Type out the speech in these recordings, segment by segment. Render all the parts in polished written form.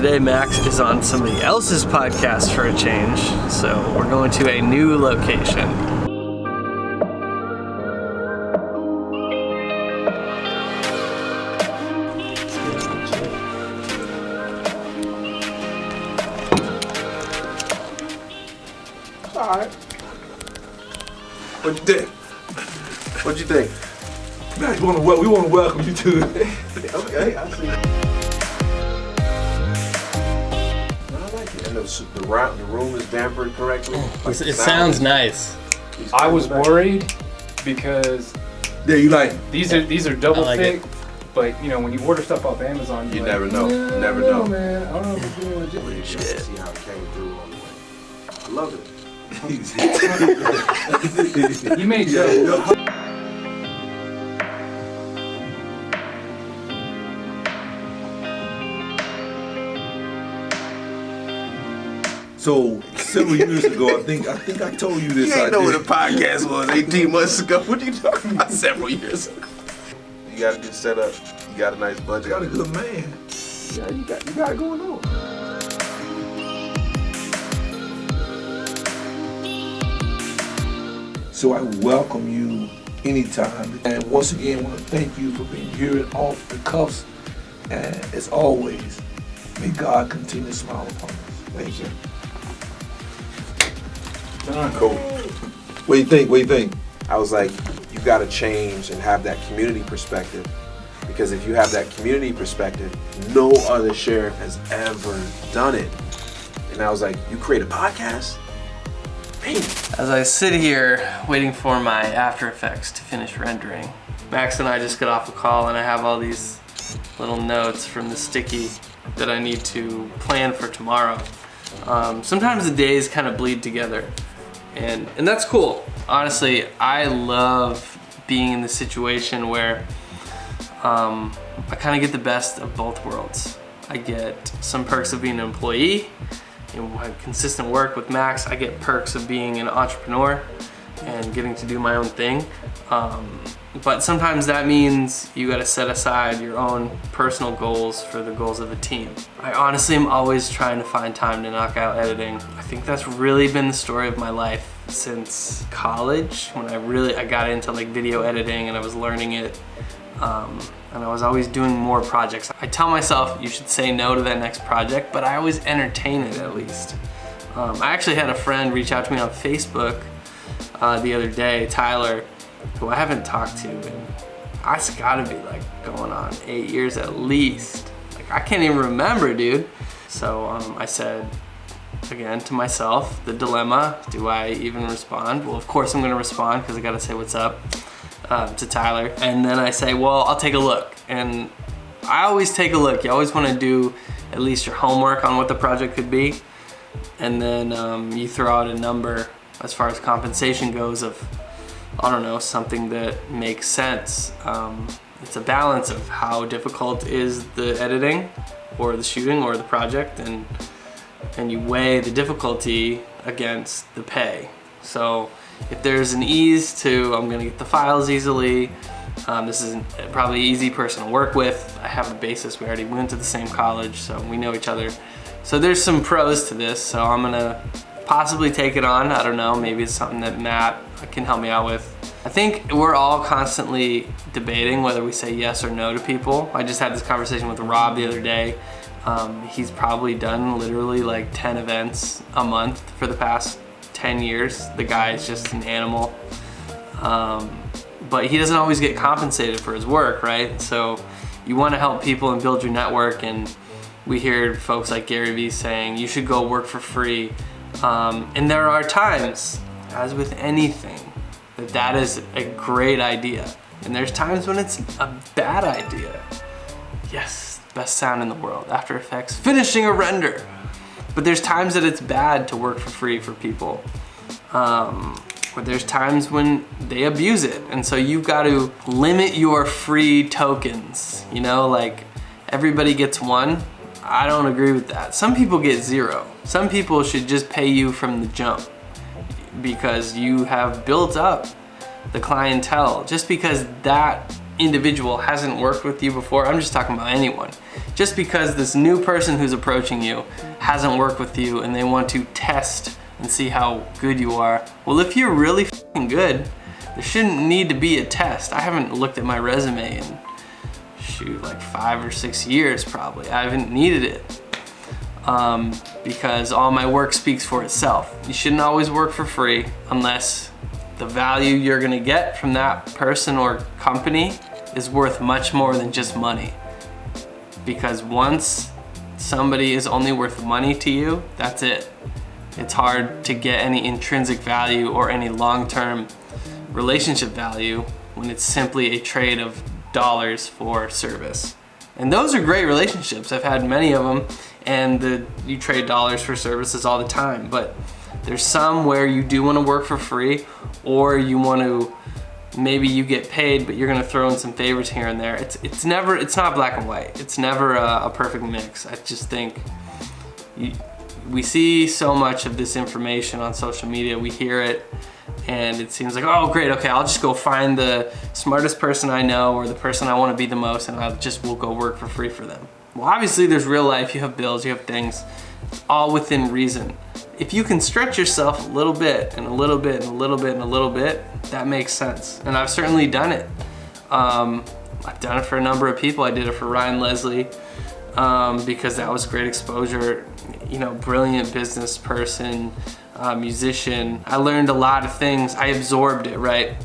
today Max is on somebody else's podcast for a change, so we're going to a new location. It's alright. What'd you think? What'd you think? Man, we want to welcome you to it. Okay, I see. I like it. And the room is dampered correctly. It sounds nice. I was worried because Yeah, you like these are double like thick, but you know when you order stuff off Amazon, You you're never like, know. "Yeah, Never I don't know." man. I don't know if it's doing legit. You have to see how it came through all the way. I love it. He made jokes. so several years ago. I think I told you this. You ain't know what a podcast was 18 months ago. What are you talking about? Several years ago. You got a good setup. You got a nice budget. Got a good man. Yeah, you got it going on. So I welcome you anytime. And once again, I want to thank you for being here and off the cuffs. And as always, may God continue to smile upon us. Thank you. Cool. What do you think? What do you think? I was like, you got to change and have that community perspective, because if you have that community perspective, no other sheriff has ever done it. And I was like, you create a podcast? Man. As I sit here waiting for my After Effects to finish rendering, Max and I just got off a call and I have all these little notes from the sticky that I need to plan for tomorrow. Sometimes the days kind of bleed together, and that's cool. Honestly, I love being in the situation where I kind of get the best of both worlds. I get some perks of being an employee and have consistent work with Max. I get perks of being an entrepreneur and getting to do my own thing. But sometimes that means you gotta set aside your own personal goals for the goals of the team. I honestly am always trying to find time to knock out editing. I think that's really been the story of my life since college, when I got into like video editing and I was learning it. And I was always doing more projects. I tell myself you should say no to that next project, but I always entertain it at least. I actually had a friend reach out to me on Facebook the other day, Tyler, who I haven't talked to in, it's gotta be like going on 8 years at least. Like I can't even remember, dude. So I said, again, to myself, the dilemma, do I even respond? Well, of course I'm gonna respond because I gotta say what's up to Tyler. And then I say, well, I'll take a look. And I always take a look. You always wanna do at least your homework on what the project could be. And then you throw out a number as far as compensation goes of, I don't know, something that makes sense. It's a balance of how difficult is the editing or the shooting or the project, and you weigh the difficulty against the pay. So if there's an ease to, I'm gonna get the files easily, this is probably an easy person to work with, I have a basis, we already went to the same college, so we know each other. So there's some pros to this, so I'm gonna possibly take it on. I don't know, maybe it's something that Matt can help me out with. I think we're all constantly debating whether we say yes or no to people. I just had this conversation with Rob the other day. He's probably done literally like 10 events a month for the past 10 years. The guy is just an animal. But he doesn't always get compensated for his work, right? So you wanna help people and build your network, and we hear folks like Gary Vee saying, you should go work for free. And there are times, as with anything, that is a great idea. And there's times when it's a bad idea. Yes, best sound in the world, After Effects, finishing a render. But there's times that it's bad to work for free for people. But there's times when they abuse it. And so you've got to limit your free tokens. You know, like everybody gets one. I don't agree with that. Some people get 0. Some people should just pay you from the jump because you have built up the clientele. Just because that individual hasn't worked with you before, I'm just talking about anyone. just because this new person who's approaching you hasn't worked with you and they want to test and see how good you are. Well, if you're really f***ing good, there shouldn't need to be a test. I haven't looked at my resume in, shoot, like 5 or 6 years probably. I haven't needed it because all my work speaks for itself. You shouldn't always work for free unless the value you're gonna get from that person or company is worth much more than just money. Because once somebody is only worth money to you, that's it. It's hard to get any intrinsic value or any long-term relationship value when it's simply a trade of dollars for service. And those are great relationships. I've had many of them, and you trade dollars for services all the time. But there's some where you do want to work for free, or you want to, maybe you get paid, but you're gonna throw in some favors here and there. It's not black and white. It's never a perfect mix. I just think we see so much of this information on social media. We hear it, and it seems like, oh great, okay, I'll just go find the smartest person I know or the person I want to be the most, and will go work for free for them. Well, obviously there's real life, you have bills, you have things, all within reason. If you can stretch yourself a little bit and a little bit and a little bit and a little bit, that makes sense. And I've certainly done it. I've done it for a number of people. I did it for Ryan Leslie because that was great exposure. You know, brilliant business person, musician. I learned a lot of things. I absorbed it, right?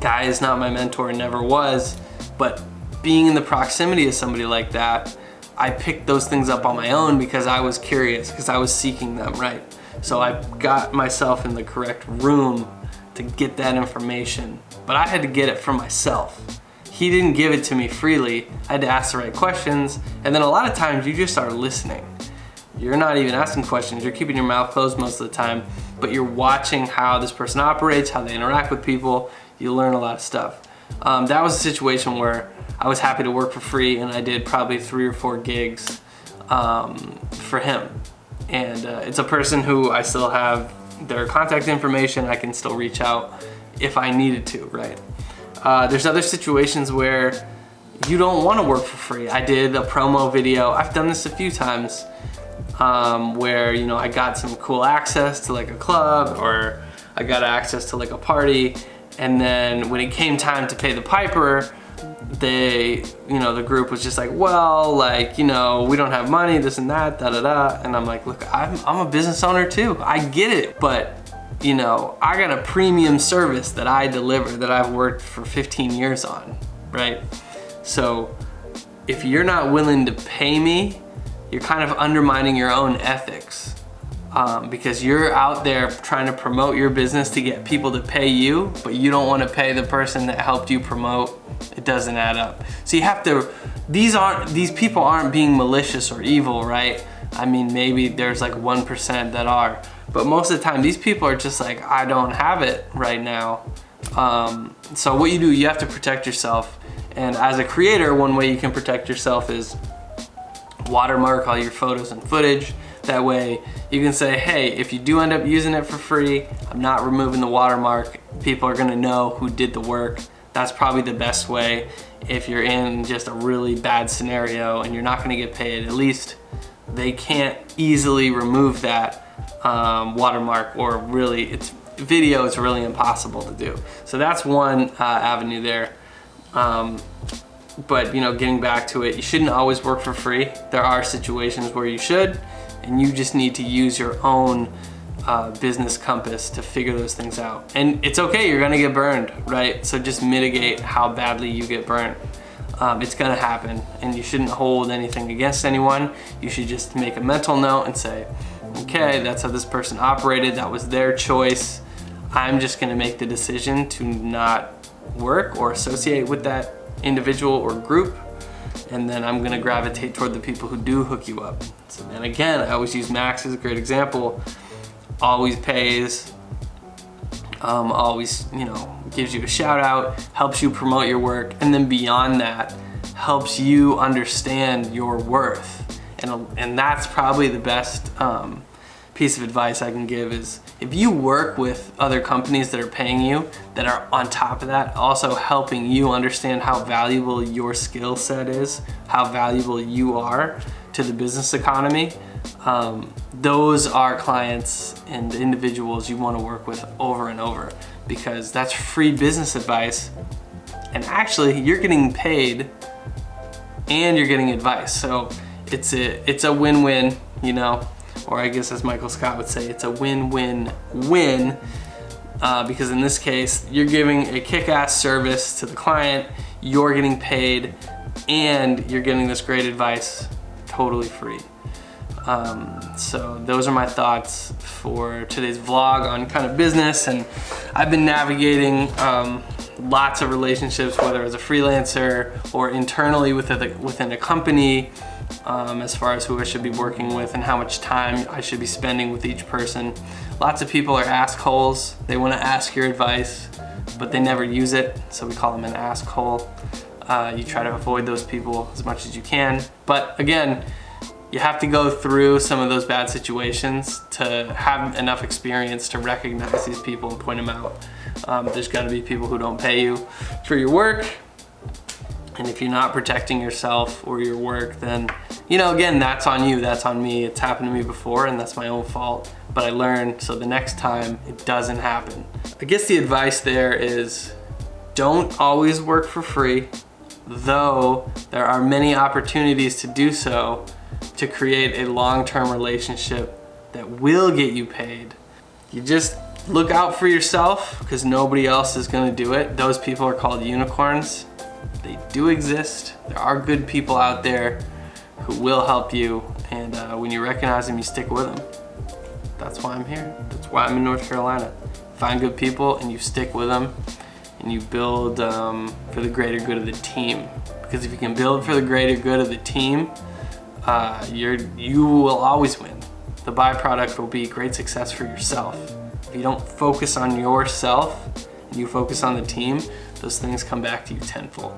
Guy is not my mentor, never was, but being in the proximity of somebody like that, I picked those things up on my own because I was curious, because I was seeking them, right? So I got myself in the correct room to get that information, but I had to get it for myself. He didn't give it to me freely. I had to ask the right questions, and then a lot of times you just are listening. You're not even asking questions, you're keeping your mouth closed most of the time, but you're watching how this person operates, how they interact with people. You learn a lot of stuff. That was a situation where I was happy to work for free, and I did probably 3 or 4 gigs for him. And it's a person who I still have their contact information. I can still reach out if I needed to, right? There's other situations where you don't want to work for free. I did a promo video. I've done this a few times where, you know, I got some cool access to like a club, or I got access to like a party, and then when it came time to pay the piper, the group was just like, well, like, you know, we don't have money, this and that, da da da. And I'm like, look, I'm a business owner too. I get it, but you know, I got a premium service that I deliver that I've worked for 15 years on, right? So if you're not willing to pay me, you're kind of undermining your own ethics. Because you're out there trying to promote your business to get people to pay you, but you don't want to pay the person that helped you promote. It doesn't add up. So you have to, these people aren't being malicious or evil, right? I mean, maybe there's like 1% that are, but most of the time these people are just like, I don't have it right now. So what you do, you have to protect yourself. And as a creator, one way you can protect yourself is watermark all your photos and footage. That way you can say, hey, if you do end up using it for free, I'm not removing the watermark. People are gonna know who did the work. That's probably the best way. If you're in just a really bad scenario and you're not gonna get paid, at least they can't easily remove that watermark, or really, video is really impossible to do. So that's one avenue there. But you know, getting back to it, you shouldn't always work for free. There are situations where you should, and you just need to use your own business compass to figure those things out. And it's okay, you're gonna get burned, right? So just mitigate how badly you get burned. It's gonna happen, and you shouldn't hold anything against anyone. You should just make a mental note and say, okay, that's how this person operated, that was their choice. I'm just gonna make the decision to not work or associate with that individual or group, and then I'm gonna gravitate toward the people who do hook you up. So, and again, I always use Max as a great example. Always pays, always, you know, gives you a shout out, helps you promote your work, and then beyond that, helps you understand your worth. And that's probably the best piece of advice I can give is if you work with other companies that are paying you, that are on top of that, also helping you understand how valuable your skill set is, how valuable you are to the business economy, those are clients and individuals you want to work with over and over, because that's free business advice, and actually you're getting paid and you're getting advice. So it's a win-win, you know, or I guess as Michael Scott would say, it's a win-win-win, because in this case, you're giving a kick-ass service to the client, you're getting paid, and you're getting this great advice totally free. So those are my thoughts for today's vlog on kind of business, and I've been navigating lots of relationships, whether as a freelancer or internally within a company, as far as who I should be working with and how much time I should be spending with each person. Lots of people are ask-holes. They want to ask your advice, but they never use it, so we call them an ask-hole. You try to avoid those people as much as you can, but again, you have to go through some of those bad situations to have enough experience to recognize these people and point them out. There's got to be people who don't pay you for your work, and if you're not protecting yourself or your work, then, you know, again, that's on you, that's on me. It's happened to me before, and that's my own fault, but I learned, so the next time it doesn't happen. I guess the advice there is don't always work for free, though there are many opportunities to do so, to create a long-term relationship that will get you paid. You just look out for yourself, because nobody else is going to do it. Those people are called unicorns. They do exist. There are good people out there who will help you, and when you recognize them, you stick with them. That's why I'm here. That's why I'm in North Carolina. Find good people and you stick with them, and you build for the greater good of the team. Because if you can build for the greater good of the team, you will always win. The byproduct will be great success for yourself. If you don't focus on yourself and you focus on the team, those things come back to you tenfold.